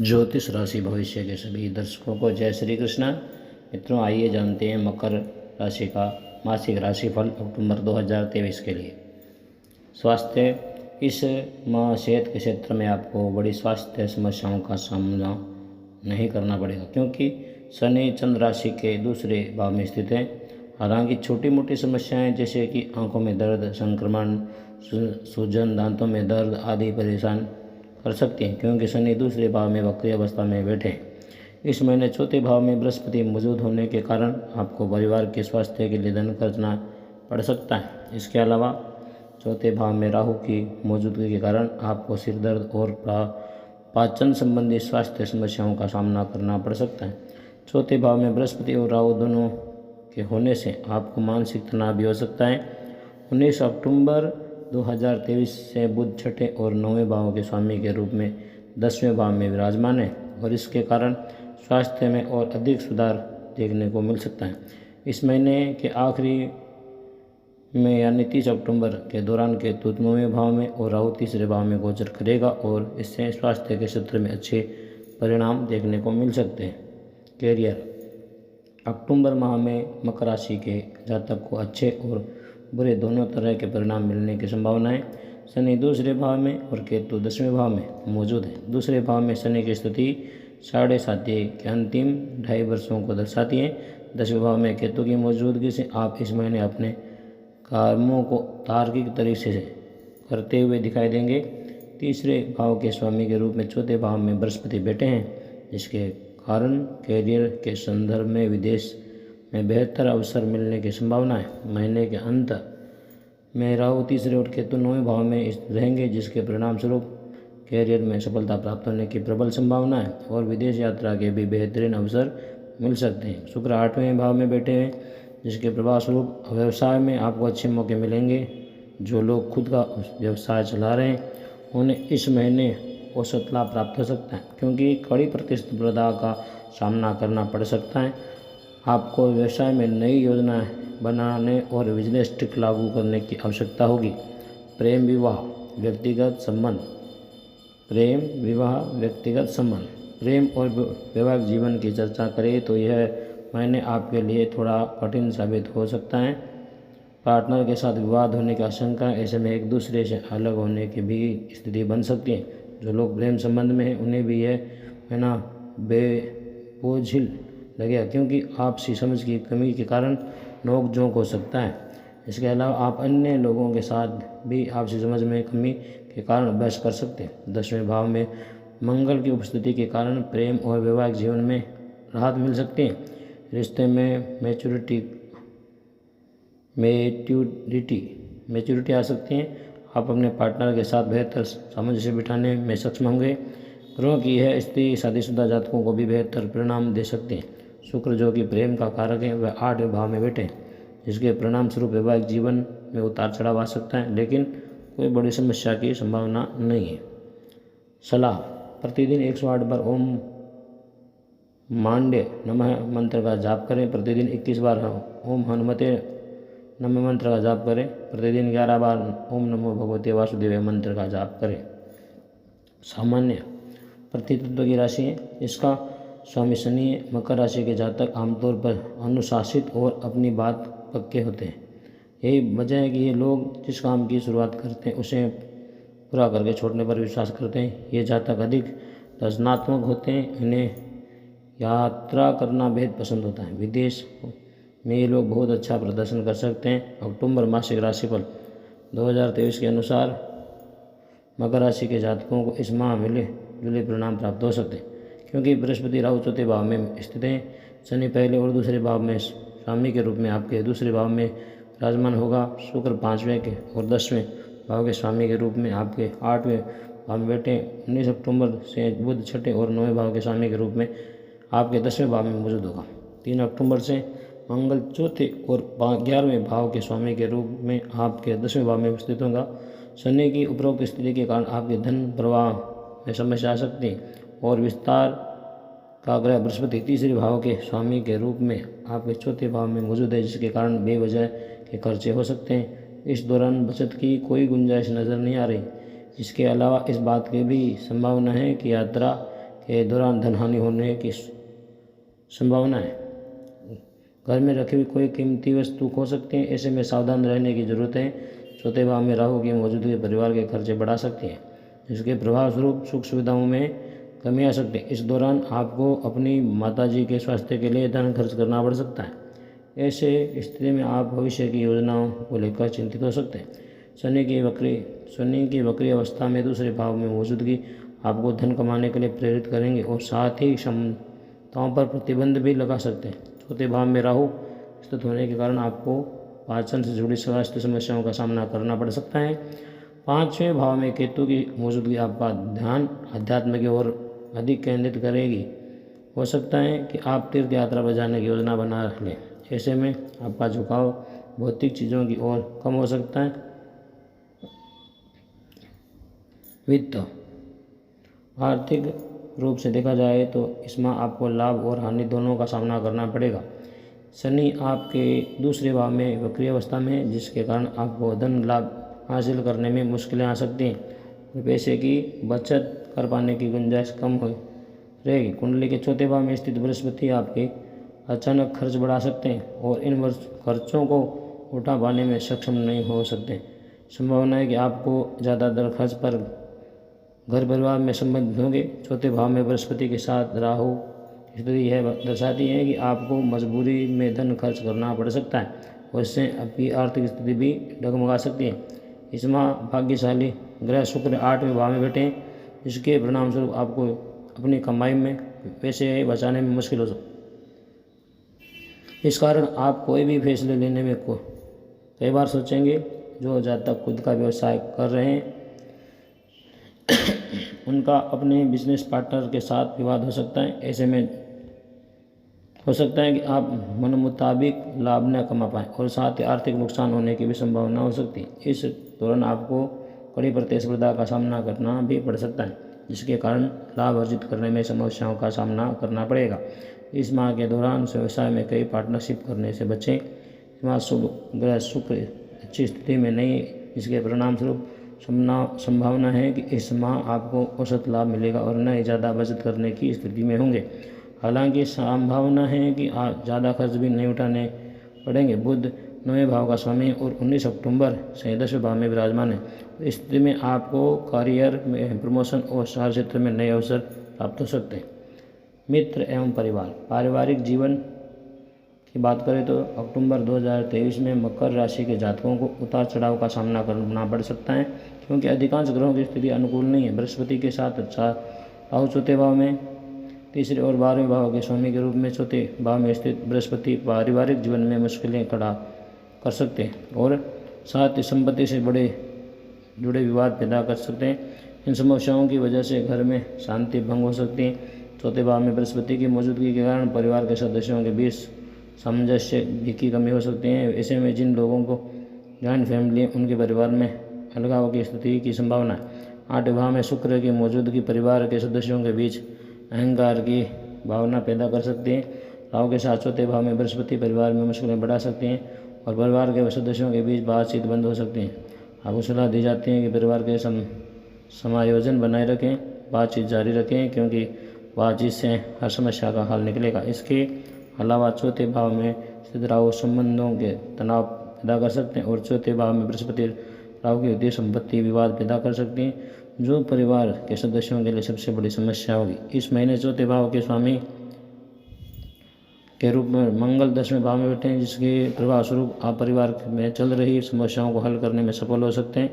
ज्योतिष राशि भविष्य के सभी दर्शकों को जय श्री कृष्ण। मित्रों, आइए जानते हैं मकर राशि का मासिक राशिफल अक्टूबर 2023 के लिए। स्वास्थ्य, इस माह सेहत के क्षेत्र में आपको बड़ी स्वास्थ्य समस्याओं का सामना नहीं करना पड़ेगा, क्योंकि शनि चंद्र राशि के दूसरे भाव में स्थित है। हालांकि छोटी मोटी समस्याएं जैसे कि आंखों में दर्द, संक्रमण, सूजन, दांतों में दर्द आदि परेशान कर सकती हैं, क्योंकि शनि दूसरे भाव में वक्री अवस्था में बैठे हैं। इस महीने चौथे भाव में बृहस्पति मौजूद होने के कारण आपको परिवार के स्वास्थ्य के लिए धन खर्चना पड़ सकता है। इसके अलावा चौथे भाव में राहु की मौजूदगी के कारण आपको सिर दर्द और पाचन संबंधी स्वास्थ्य समस्याओं का सामना करना पड़ सकता है। चौथे भाव में बृहस्पति और राहु दोनों के होने से आपको मानसिक तनाव भी हो सकता है। 19 अक्टूबर 2023 से बुध छठे और नौवें भाव के स्वामी के रूप में 10वें भाव में विराजमान है और इसके कारण स्वास्थ्य में और अधिक सुधार देखने को मिल सकता है। इस महीने के आखिरी में यानी 30 अक्टूबर के दौरान केतु 9वें भाव में और राहु तीसरे भाव में गोचर करेगा और इससे स्वास्थ्य के क्षेत्र में अच्छे परिणाम देखने को मिल सकते हैं। कैरियर, अक्टूबर माह में मकर राशि के जातक को अच्छे और बुरे दोनों तरह के परिणाम मिलने की संभावना है। शनि दूसरे भाव में और केतु 10वें भाव में मौजूद है। दूसरे भाव में शनि की स्थिति 7.5 के अंतिम 2.5 वर्षों को दर्शाती है। 10वें भाव में केतु की मौजूदगी से आप इस महीने अपने कर्मों को तार्किक तरीके से करते हुए दिखाई देंगे। तीसरे भाव के स्वामी के रूप में चौथे भाव में बृहस्पति बैठे हैं, जिसके कारण कैरियर के संदर्भ में विदेश में बेहतर अवसर मिलने की संभावना है। महीने के अंत में राहु तीसरे और केतु 9वें भाव में रहेंगे, जिसके परिणाम स्वरूप कैरियर में सफलता प्राप्त होने की प्रबल संभावना है और विदेश यात्रा के भी बेहतरीन अवसर मिल सकते हैं। शुक्र 8वें भाव में बैठे हैं, जिसके प्रभाव स्वरूप व्यवसाय में आपको अच्छे मौके मिलेंगे। जो लोग खुद का व्यवसाय चला रहे हैं उन्हें इस महीने औसत लाभ प्राप्त हो सकता है, क्योंकि कड़ी प्रतिस्पर्धा का सामना करना पड़ सकता है। आपको व्यवसाय में नई योजनाएं बनाने और बिजनेस ट्रिक लागू करने की आवश्यकता होगी। प्रेम विवाह व्यक्तिगत संबंध, प्रेम और वैवाहिक जीवन की चर्चा करें तो यह महीने आपके लिए थोड़ा कठिन साबित हो सकता है। पार्टनर के साथ विवाद होने की आशंका, ऐसे में एक दूसरे से अलग होने की भी स्थिति बन सकती है। जो लोग प्रेम संबंध में हैं उन्हें भी यह महीना बेबोझिल लगेगा, क्योंकि आपसी समझ की कमी के कारण नोक-झोंक हो सकता है। इसके अलावा आप अन्य लोगों के साथ भी आपसी समझ में कमी के कारण बहस कर सकते हैं। 10वें भाव में मंगल की उपस्थिति के कारण प्रेम और वैवाहिक जीवन में राहत मिल सकती है। रिश्ते में मैच्योरिटी आ सकती है। आप अपने पार्टनर के साथ बेहतर सामंजस्य बिठाने में सक्षम होंगे। ग्रहों की यह स्थिति शादीशुदा जातकों को भी बेहतर परिणाम दे सकती है। शुक्र, जो कि प्रेम का कारक है, वह 8वें भाव में बैठे, जिसके परिणाम स्वरूप वैवाहिक जीवन में उतार चढ़ाव आ सकता है, लेकिन कोई बड़ी समस्या की संभावना नहीं है। सलाह, प्रतिदिन 108 बार ओम मांड्य नमः मंत्र का जाप करें। प्रतिदिन 21 बार ओम हनुमते नमः मंत्र का जाप करें। प्रतिदिन 11 बार ओम नमो भगवते वासुदेव मंत्र का जाप करें। सामान्य प्रतितत्व की राशि है, इसका स्वामी शनि मकर राशि के जातक आमतौर पर अनुशासित और अपनी बात पक्के होते हैं। यही वजह है कि ये लोग जिस काम की शुरुआत करते हैं उसे पूरा करके छोड़ने पर विश्वास करते हैं। ये जातक अधिक रचनात्मक होते हैं। इन्हें यात्रा करना बेहद पसंद होता है। विदेश में ये लोग बहुत अच्छा प्रदर्शन कर सकते हैं। अक्टूबर मासिक राशिफल 2023 के अनुसार मकर राशि के जातकों को इस माह मिले जुले परिणाम प्राप्त हो सकते हैं, क्योंकि बृहस्पति राहु चौथे भाव में स्थित हैं। शनि पहले और दूसरे भाव में स्वामी के रूप में आपके दूसरे भाव में विराजमान होगा। शुक्र 5वें के और 10वें भाव के स्वामी के रूप में आपके 8वें भाव में बैठे। 19 अक्टूबर से बुध छठे और 9वें भाव के स्वामी के रूप में आपके 10वें भाव में मौजूद होगा। 3 अक्टूबर से मंगल चौथे और 11वें भाव के स्वामी के रूप में आपके 10वें भाव में उपस्थित होगा। शनि की उपरोक्त स्थिति के कारण आपके धन प्रवाह में समस्या आ सकती है और विस्तार का ग्रह बृहस्पति तीसरे भाव के स्वामी के रूप में आपके चौथे भाव में मौजूद है, जिसके कारण बेवजह के खर्चे हो सकते हैं। इस दौरान बचत की कोई गुंजाइश नज़र नहीं आ रही। इसके अलावा इस बात की भी संभावना है कि यात्रा के दौरान धन हानि होने की संभावना है। घर में रखी हुई कोई कीमती वस्तु खो सकती है, ऐसे में सावधान रहने की जरूरत है। चौथे भाव में राहु की मौजूदगी परिवार के खर्चे बढ़ा सकती है, जिसके प्रभाव स्वरूप सुख सुविधाओं में कमी आ सकती है। इस दौरान आपको अपनी माताजी के स्वास्थ्य के लिए धन खर्च करना पड़ सकता है। ऐसे स्थिति में आप भविष्य की योजनाओं को लेकर चिंतित हो सकते हैं। शनि की वक्री अवस्था में दूसरे भाव में मौजूदगी आपको धन कमाने के लिए प्रेरित करेंगे और साथ ही क्षमताओं पर प्रतिबंध भी लगा सकते हैं। चौथे भाव में राहु स्थित होने के कारण आपको पाचन से जुड़ी स्वास्थ्य समस्याओं का सामना करना पड़ सकता है। पांचवें भाव में केतु की मौजूदगी आपका ध्यान अध्यात्म की ओर अधिक केंद्रित करेगी। हो सकता है कि आप तीर्थ यात्रा पर जाने की योजना बना लें। ऐसे में आपका झुकाव भौतिक चीज़ों की ओर कम हो सकता है। वित्त आर्थिक रूप से देखा जाए तो इसमें आपको लाभ और हानि दोनों का सामना करना पड़ेगा। शनि आपके दूसरे भाव में वक्री अवस्था में है, जिसके कारण आपको धन लाभ हासिल करने में मुश्किलें आ सकती हैं। पैसे की बचत कर पाने की गुंजाइश कम हो रहेगी। कुंडली के चौथे भाव में स्थित बृहस्पति आपके अचानक खर्च बढ़ा सकते हैं और इन खर्चों को उठा पाने में सक्षम नहीं हो सकते। संभावना है कि आपको ज़्यादातर खर्च पर घर परिवार में संबंधित होंगे। चौथे भाव में बृहस्पति के साथ राहु स्थिति यह दर्शाती है कि आपको मजबूरी में धन खर्च करना पड़ सकता है और इससे आपकी आर्थिक स्थिति भी डगमगा सकती है। इस माह भाग्यशाली ग्रह शुक्र 8वें भाव में बैठे हैं, जिसके परिणाम स्वरूप आपको अपनी कमाई में पैसे बचाने में मुश्किल हो सकती है। इस कारण आप कोई भी फैसले लेने में कई बार सोचेंगे। जो ज़्यादा खुद का व्यवसाय कर रहे हैं उनका अपने बिजनेस पार्टनर के साथ विवाद हो सकता है। ऐसे में हो सकता है कि आप मन मुताबिक लाभ न कमा पाएँ और साथ ही आर्थिक नुकसान होने की भी संभावना हो सकती है। इस दौरान आपको कड़ी प्रतिस्पर्धा का सामना करना भी पड़ सकता है, जिसके कारण लाभ अर्जित करने में समस्याओं का सामना करना पड़ेगा। इस माह के दौरान व्यवसाय में कई पार्टनरशिप करने से बचें। इस माह ग्रह शुक्र अच्छी स्थिति में नहीं, जिसके परिणाम स्वरूप संभावना है कि इस माह आपको औसत लाभ मिलेगा और न ही ज़्यादा बचत करने की स्थिति में होंगे। हालांकि संभावना है कि आप ज़्यादा खर्च भी नहीं उठाने पड़ेंगे। बुध 9वें भाव का स्वामी और 19 अक्टूबर से 10वें भाव में विराजमान है। इस स्थिति में आपको करियर में प्रमोशन और कार्य क्षेत्र में नए अवसर प्राप्त हो सकते हैं। मित्र एवं परिवार पारिवारिक जीवन की बात करें तो अक्टूबर 2023 में मकर राशि के जातकों को उतार चढ़ाव का सामना करना पड़ सकता है, क्योंकि अधिकांश ग्रहों की स्थिति अनुकूल नहीं है। बृहस्पति के साथ अच्छा राहु चौथे भाव में तीसरे और 12वें भाव के स्वामी के रूप में चौथे भाव में स्थित बृहस्पति पारिवारिक जीवन में मुश्किलें खड़ा कर सकते हैं और साथ ही संपत्ति से जुड़े विवाद पैदा कर सकते हैं। इन समस्याओं की वजह से घर में शांति भंग हो सकती है। चौथे भाव में बृहस्पति की मौजूदगी के कारण परिवार के सदस्यों के बीच सामंजस्य की कमी हो सकती है। ऐसे में जिन लोगों को जॉइंट फैमिली उनके परिवार में अलगाव की स्थिति की संभावना है। 8वें भाव में शुक्र की मौजूदगी परिवार के सदस्यों के बीच अहंकार की भावना पैदा कर सकती है। राहु के साथ चौथे भाव में बृहस्पति परिवार में मुश्किलें बढ़ा सकती हैं और परिवार के सदस्यों के बीच बातचीत बंद हो सकती है। आपको सलाह दी जाती है कि परिवार के समायोजन बनाए रखें, बातचीत जारी रखें, क्योंकि बातचीत से हर समस्या का हल निकलेगा। इसके अलावा चौथे भाव में स्थित राहु संबंधों के तनाव पैदा कर सकते हैं और चौथे भाव में बृहस्पति राहु की वित्तीय संपत्ति विवाद पैदा कर सकती हैं, जो परिवार के सदस्यों के लिए सबसे बड़ी समस्या होगी। इस महीने चौथे भाव के स्वामी के रूप में मंगल 10वें भाव में बैठे हैं, जिसके प्रभाव स्वरूप आप परिवार में चल रही समस्याओं को हल करने में सफल हो सकते हैं।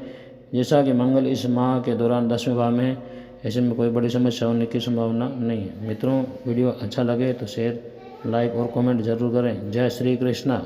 जैसा कि मंगल इस माह के दौरान 10वें भाव में है, ऐसे में कोई बड़ी समस्या होने की संभावना नहीं है। मित्रों, वीडियो अच्छा लगे तो शेयर, लाइक और कमेंट जरूर करें। जय श्री कृष्णा।